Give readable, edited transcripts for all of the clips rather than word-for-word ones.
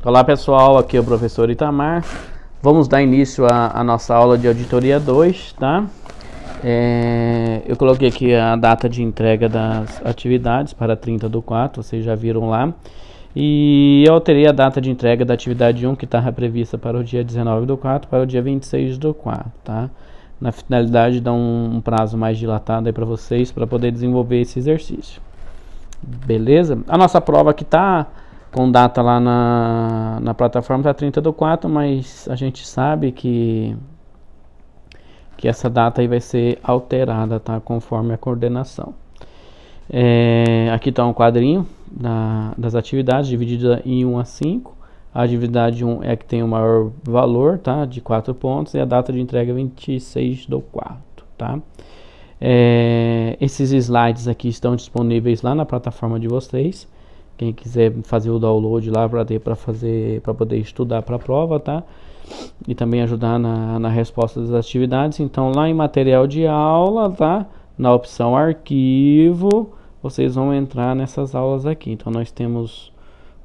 Olá pessoal, aqui é o professor Itamar. Vamos dar início à nossa aula de auditoria 2, tá? Eu coloquei aqui a data de entrega das atividades para 30/4, vocês já viram lá. E eu alterei a data de entrega da atividade 1, que estava prevista para o dia 19/4, para o dia 26/4, tá? Na finalidade de dar um prazo mais dilatado aí para vocês, para poder desenvolver esse exercício. Beleza? A nossa prova aqui tá com data lá na plataforma, tá 30/4, mas a gente sabe que essa data aí vai ser alterada, tá? Conforme a coordenação. Aqui está um quadrinho das atividades, dividida em 1 a 5. A atividade 1 é a que tem o maior valor, tá? De 4 pontos, e a data de entrega é 26/4, tá? Esses slides aqui estão disponíveis lá na plataforma de vocês. Quem quiser fazer o download lá para poder estudar para a prova, tá? E também ajudar na resposta das atividades. Então, lá em material de aula, tá? Na opção arquivo, vocês vão entrar nessas aulas aqui. Então, nós temos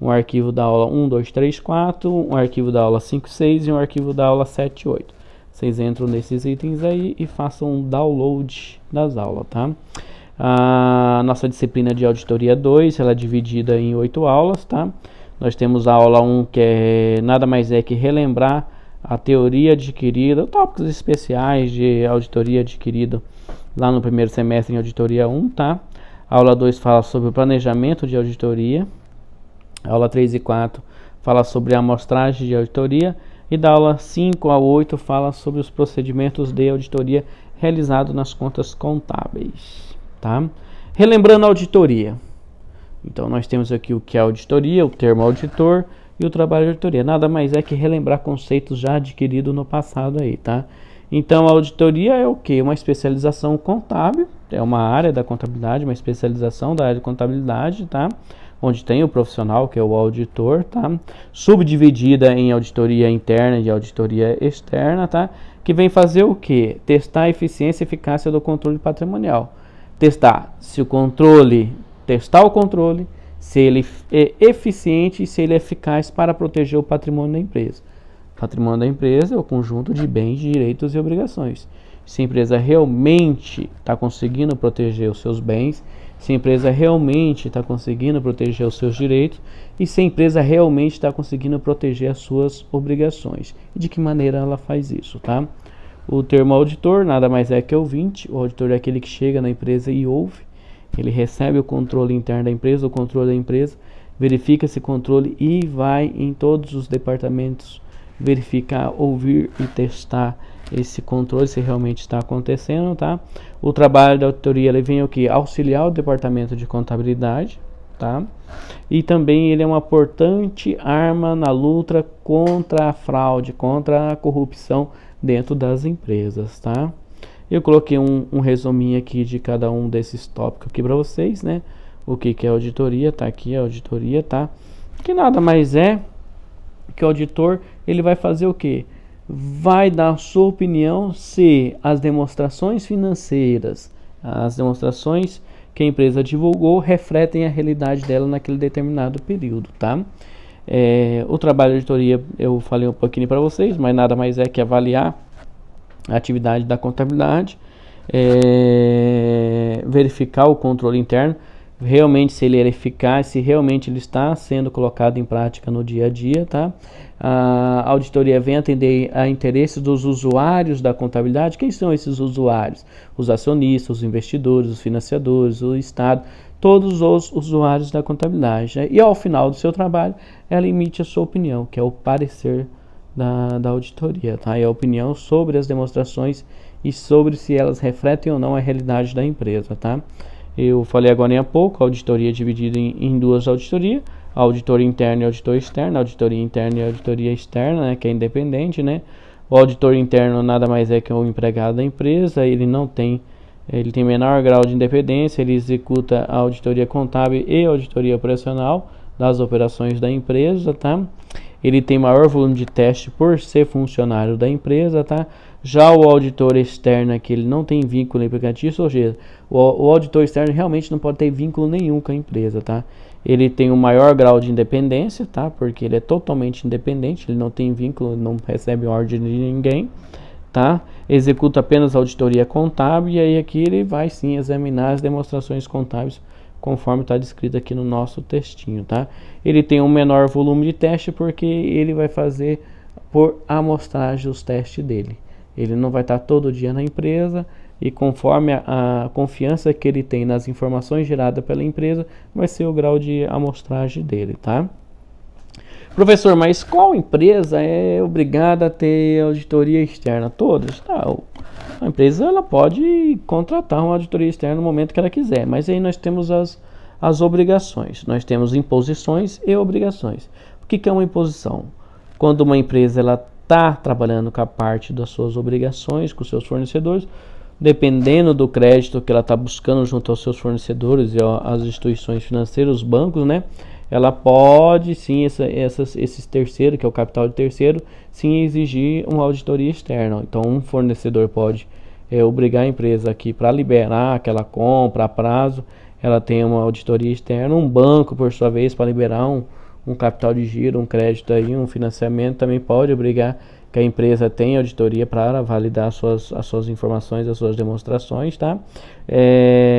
um arquivo da aula 1, 2, 3, 4, um arquivo da aula 5, 6 e um arquivo da aula 7, 8. Vocês entram nesses itens aí e façam um download das aulas, tá? A nossa disciplina de auditoria 2, ela é dividida em 8 aulas, tá? Nós temos a aula 1, que nada mais é que relembrar a teoria adquirida, tópicos especiais de auditoria adquirido lá no primeiro semestre em auditoria 1, tá? A aula 2 fala sobre o planejamento de auditoria. A aula 3 e 4 fala sobre a amostragem de auditoria. E da aula 5 a 8 fala sobre os procedimentos de auditoria realizados nas contas contábeis, tá? Relembrando a auditoria. Então, nós temos aqui o que é auditoria, o termo auditor e o trabalho de auditoria. Nada mais é que relembrar conceitos já adquiridos no passado aí, tá? Então, a auditoria é o quê? Uma especialização contábil, é uma área da contabilidade, uma especialização da área de contabilidade, tá? Onde tem o profissional, que é o auditor, tá? Subdividida em auditoria interna e auditoria externa, tá? Que vem fazer o quê? Testar a eficiência e eficácia do controle patrimonial. Testar o controle, se ele é eficiente e se ele é eficaz para proteger o patrimônio da empresa. O patrimônio da empresa é o conjunto de bens, direitos e obrigações. Se a empresa realmente está conseguindo proteger os seus bens, se a empresa realmente está conseguindo proteger os seus direitos e se a empresa realmente está conseguindo proteger as suas obrigações. E de que maneira ela faz isso, tá? O termo auditor nada mais é que ouvinte. O auditor é aquele que chega na empresa e ouve. Ele recebe o controle interno da empresa, o controle da empresa, verifica esse controle e vai em todos os departamentos verificar, ouvir e testar esse controle se realmente está acontecendo, tá? O trabalho da auditoria, ele vem o que? Auxiliar o departamento de contabilidade, tá? E também ele é uma importante arma na luta contra a fraude, contra a corrupção dentro das empresas, tá? Eu coloquei um resuminho aqui de cada um desses tópicos aqui para vocês, né? O que é auditoria, tá aqui a auditoria, tá? Que nada mais é que o auditor, ele vai fazer o quê? Vai dar a sua opinião se as demonstrações financeiras, as demonstrações que a empresa divulgou, refletem a realidade dela naquele determinado período, tá? O trabalho de auditoria eu falei um pouquinho para vocês, mas nada mais é que avaliar a atividade da contabilidade, verificar o controle interno, realmente se ele é eficaz, se realmente ele está sendo colocado em prática no dia a dia, tá? A auditoria vem atender a interesses dos usuários da contabilidade. Quem são esses usuários? Os acionistas, os investidores, os financiadores, o Estado, todos os usuários da contabilidade, né? E ao final do seu trabalho, ela emite a sua opinião, que é o parecer da auditoria, tá? É a opinião sobre as demonstrações e sobre se elas refletem ou não a realidade da empresa, tá? Eu falei agora há pouco, a auditoria é dividida em duas auditorias, a auditoria interna e a auditoria externa. A auditoria interna e a auditoria externa, né, que é independente, né? O auditor interno nada mais é que o empregado da empresa, ele tem menor grau de independência, ele executa a auditoria contábil e a auditoria operacional das operações da empresa, tá? Ele tem maior volume de teste por ser funcionário da empresa, tá? Já o auditor externo aqui, ele não tem vínculo empregatício, ou seja, o auditor externo realmente não pode ter vínculo nenhum com a empresa, tá? Ele tem o maior grau de independência, tá? Porque ele é totalmente independente, ele não tem vínculo, não recebe ordem de ninguém, tá? Executa apenas auditoria contábil e aí aqui ele vai sim examinar as demonstrações contábeis conforme está descrito aqui no nosso textinho, tá? Ele tem um menor volume de teste porque ele vai fazer por amostragem os testes dele. Ele não vai estar todo dia na empresa e conforme a confiança que ele tem nas informações geradas pela empresa, vai ser o grau de amostragem dele, tá? Professor, mas qual empresa é obrigada a ter auditoria externa? Todas? Tá, a empresa ela pode contratar uma auditoria externa no momento que ela quiser, mas aí nós temos as obrigações. Nós temos imposições e obrigações. O que é uma imposição? Quando uma empresa ela está trabalhando com a parte das suas obrigações, com os seus fornecedores, dependendo do crédito que ela está buscando junto aos seus fornecedores e às instituições financeiras, os bancos, né? Ela pode sim, esses terceiros, que é o capital de terceiro, sim exigir uma auditoria externa. Então um fornecedor pode obrigar a empresa aqui para liberar aquela compra a prazo, ela tem uma auditoria externa. Um banco, por sua vez, para liberar um capital de giro, um crédito aí, um financiamento, também pode obrigar que a empresa tenha auditoria para validar as suas informações, as suas demonstrações, tá?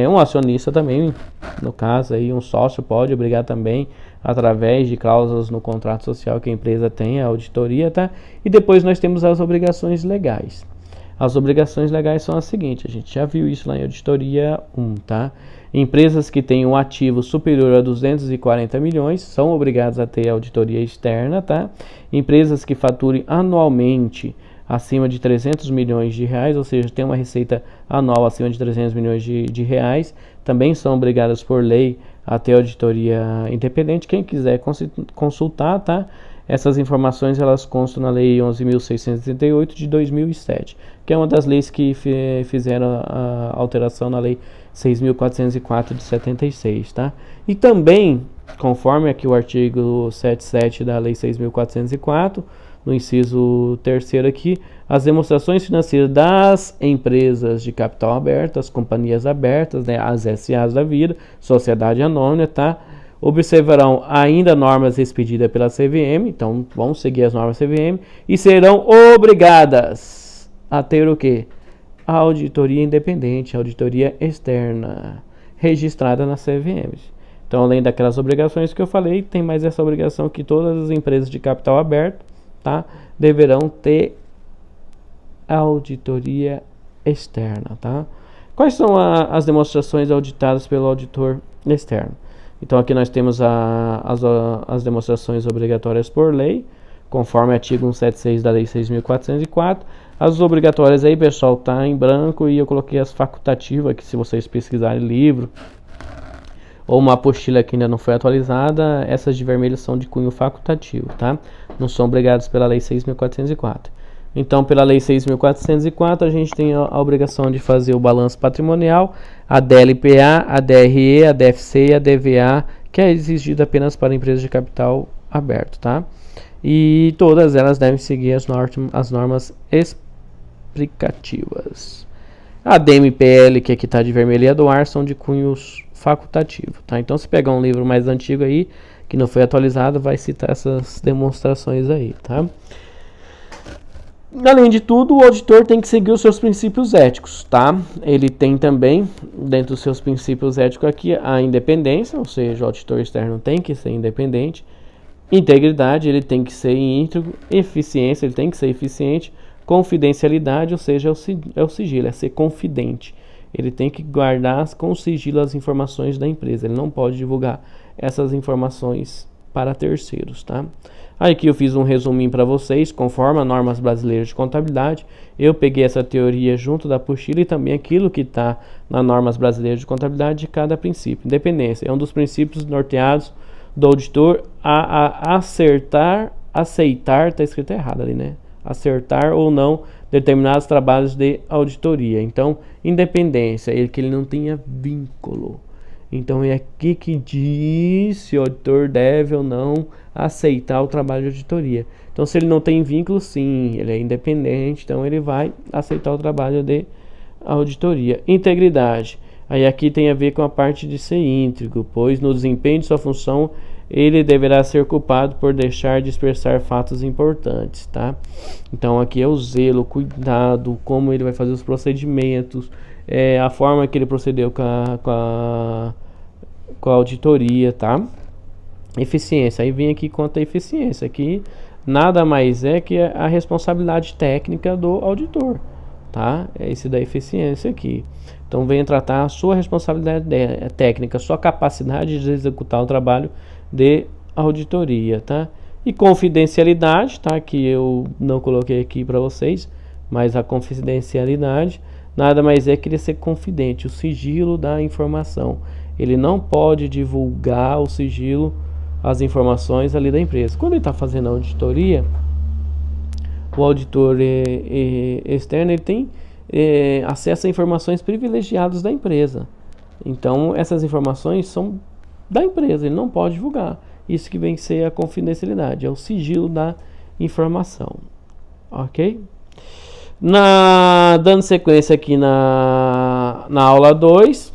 Um acionista também, no caso aí, um sócio pode obrigar também, através de cláusulas no contrato social que a empresa tenha auditoria, tá? E depois nós temos as obrigações legais. As obrigações legais são as seguintes, a gente já viu isso lá em auditoria 1, tá? Empresas que têm um ativo superior a 240 milhões são obrigadas a ter auditoria externa, tá? Empresas que faturem anualmente acima de 300 milhões de reais, ou seja, tem uma receita anual acima de 300 milhões de reais, também são obrigadas por lei a ter auditoria independente. Quem quiser consultar, tá? Essas informações elas constam na Lei 11.638 de 2007, que é uma das leis que fizeram a alteração na Lei 6.404 de 76, tá? E também, conforme aqui o artigo 77 da Lei 6.404, no inciso 3º aqui, as demonstrações financeiras das empresas de capital aberto, as companhias abertas, né, as SAs da vida, sociedade anônima, tá? Observarão ainda normas expedidas pela CVM, então vão seguir as normas CVM e serão obrigadas a ter o quê? A auditoria independente, a auditoria externa, registrada na CVM. Então, além daquelas obrigações que eu falei, tem mais essa obrigação que todas as empresas de capital aberto, tá, deverão ter auditoria externa, tá? Quais são as demonstrações auditadas pelo auditor externo? Então aqui nós temos as demonstrações obrigatórias por lei, conforme artigo 176 da Lei 6.404. As obrigatórias aí, pessoal, tá em branco e eu coloquei as facultativas, que se vocês pesquisarem livro ou uma apostila que ainda não foi atualizada, essas de vermelho são de cunho facultativo, tá? Não são obrigadas pela Lei 6.404. Então, pela Lei 6.404, a gente tem a obrigação de fazer o balanço patrimonial, a DLPA, a DRE, a DFC e a DVA, que é exigida apenas para empresas de capital aberto, tá? E todas elas devem seguir as normas explicativas. A DMPL, que aqui está de vermelho, e a do ar são de cunhos facultativo, tá? Então, se pegar um livro mais antigo aí, que não foi atualizado, vai citar essas demonstrações aí, tá? Além de tudo, o auditor tem que seguir os seus princípios éticos, tá? Ele tem também, dentro dos seus princípios éticos aqui, a independência, ou seja, o auditor externo tem que ser independente. Integridade, ele tem que ser íntegro. Eficiência, ele tem que ser eficiente. Confidencialidade, ou seja, é o sigilo, é ser confidente. Ele tem que guardar com sigilo as informações da empresa. Ele não pode divulgar essas informações para terceiros, tá? Aqui eu fiz um resuminho para vocês, conforme as normas brasileiras de contabilidade. Eu peguei essa teoria junto da apostila e também aquilo que está nas normas brasileiras de contabilidade de cada princípio. Independência é um dos princípios norteados do auditor a aceitar, está escrito errado ali, né? Acertar ou não determinados trabalhos de auditoria. Então, independência, que ele não tenha vínculo. Então, é aqui que diz se o auditor deve ou não aceitar o trabalho de auditoria. Então, se ele não tem vínculo, sim, ele é independente, então ele vai aceitar o trabalho de auditoria. Integridade. Aí aqui tem a ver com a parte de ser íntegro, pois no desempenho de sua função ele deverá ser culpado por deixar de expressar fatos importantes, tá? Então aqui é o zelo, o cuidado, como ele vai fazer os procedimentos, a forma que ele procedeu com a auditoria, tá? Eficiência, aí vem aqui quanto a eficiência, aqui nada mais é que a responsabilidade técnica do auditor, tá? É esse da eficiência aqui. Então venha tratar a sua responsabilidade técnica, sua capacidade de executar o trabalho de auditoria, tá? E confidencialidade, tá? Que eu não coloquei aqui para vocês, mas a confidencialidade nada mais é que ele ser confidente, o sigilo da informação. Ele não pode divulgar o sigilo, as informações ali da empresa. Quando ele está fazendo a auditoria, o auditor externo ele tem acesso a informações privilegiadas da empresa. Então essas informações são da empresa, ele não pode divulgar. Isso que vem ser a confidencialidade, é o sigilo da informação. Ok? Dando sequência aqui na aula 2,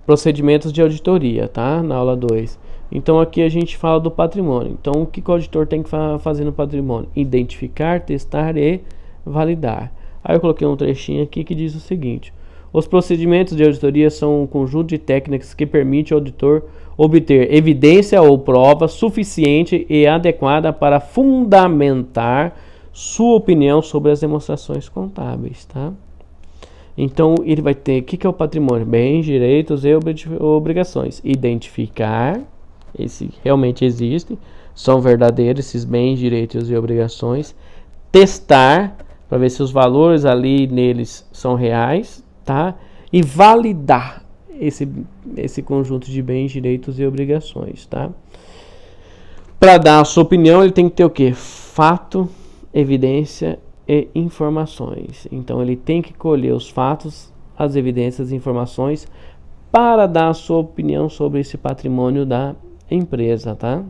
procedimentos de auditoria, tá? Na aula 2. Então aqui a gente fala do patrimônio. Então o que o auditor tem que fazer no patrimônio? Identificar, testar e validar. Aí eu coloquei um trechinho aqui que diz o seguinte: os procedimentos de auditoria são um conjunto de técnicas que permite ao auditor obter evidência ou prova suficiente e adequada para fundamentar sua opinião sobre as demonstrações contábeis, tá? Então ele vai ter, o que é o patrimônio? Bens, direitos e obrigações. Identificar, esse realmente existe, são verdadeiros esses bens, direitos e obrigações. Testar, para ver se os valores ali neles são reais, tá? E validar esse conjunto de bens, direitos e obrigações, tá? Para dar a sua opinião, ele tem que ter o quê? Fato, evidência e informações. Então ele tem que colher os fatos, as evidências e informações para dar a sua opinião sobre esse patrimônio da empresa, tá?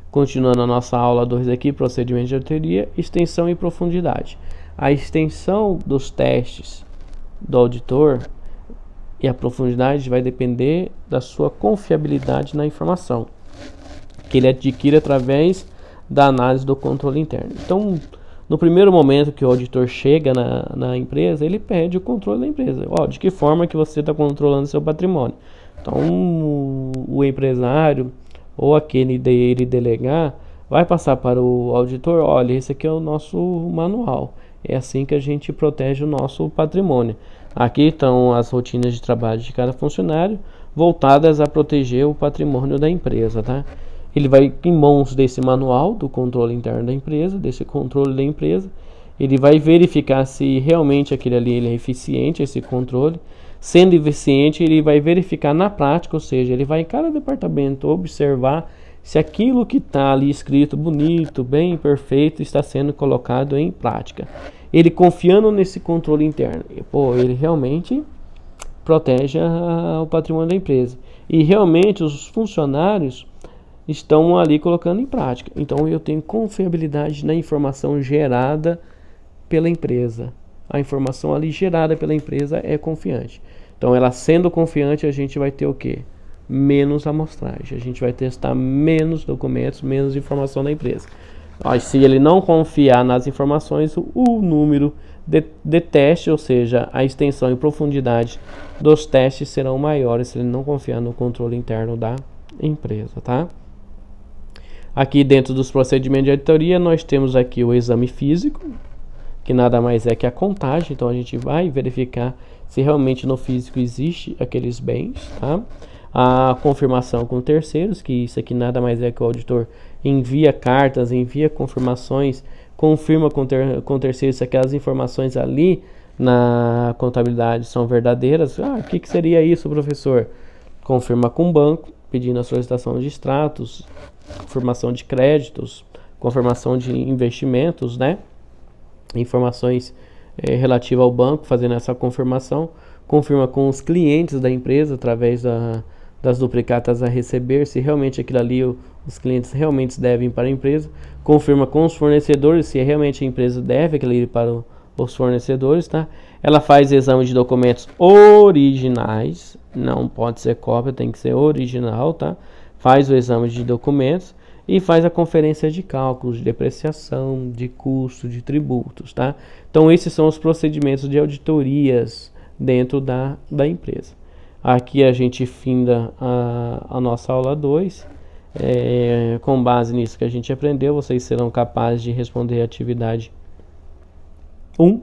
Continuando a nossa aula 2 aqui, procedimento de auditoria, extensão e profundidade. A extensão dos testes do auditor e a profundidade vai depender da sua confiabilidade na informação que ele adquire através da análise do controle interno. Então, no primeiro momento que o auditor chega na empresa, ele pede o controle da empresa. De que forma que você está controlando seu patrimônio? Então, o empresário ou aquele dele delegar vai passar para o auditor: olha, esse aqui é o nosso manual. É assim que a gente protege o nosso patrimônio. Aqui estão as rotinas de trabalho de cada funcionário voltadas a proteger o patrimônio da empresa, tá? Ele vai em mãos desse manual do controle interno da empresa, desse controle da empresa. Ele vai verificar se realmente aquele ali ele é eficiente, esse controle. Sendo eficiente, ele vai verificar na prática, ou seja, ele vai em cada departamento observar se aquilo que está ali escrito bonito, bem perfeito, está sendo colocado em prática. Ele confiando nesse controle interno, ele realmente protege o patrimônio da empresa. E realmente os funcionários estão ali colocando em prática. Então eu tenho confiabilidade na informação gerada pela empresa. A informação ali gerada pela empresa é confiante. Então ela sendo confiante, a gente vai ter o quê? Menos amostragem. A gente vai testar menos documentos, menos informação da empresa. Se ele não confiar nas informações, o número de teste, ou seja, a extensão e profundidade dos testes serão maiores se ele não confiar no controle interno da empresa, tá? Aqui dentro dos procedimentos de auditoria, nós temos aqui o exame físico, que nada mais é que a contagem. Então a gente vai verificar se realmente no físico existe aqueles bens, tá? A confirmação com terceiros, que isso aqui nada mais é que o auditor envia cartas, envia confirmações, confirma com terceiros se aquelas informações ali na contabilidade são verdadeiras. O que seria isso, professor? Confirma com o banco, pedindo a solicitação de extratos, confirmação de créditos, confirmação de investimentos, né? Informações relativas ao banco, fazendo essa confirmação. Confirma com os clientes da empresa através das duplicatas a receber, se realmente aquilo ali os clientes realmente devem para a empresa. Confirma com os fornecedores se realmente a empresa deve aquilo ali para os fornecedores, tá? Ela faz exame de documentos originais, não pode ser cópia, tem que ser original, tá? Faz o exame de documentos e faz a conferência de cálculos de depreciação, de custo, de tributos, tá? Então esses são os procedimentos de auditorias dentro da empresa. Aqui a gente finda a nossa aula 2. Com base nisso que a gente aprendeu, vocês serão capazes de responder a atividade 1,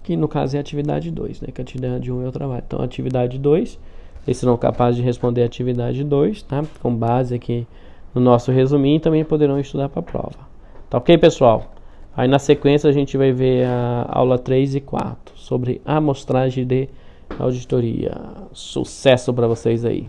que no caso é a atividade 2, né? Que a atividade 1 é o trabalho. Então, a atividade 2, vocês serão capazes de responder a atividade 2, tá? Com base aqui no nosso resuminho, também poderão estudar para a prova. Tá ok, pessoal? Aí na sequência a gente vai ver a aula 3 e 4 sobre amostragem de auditoria. Sucesso para vocês aí!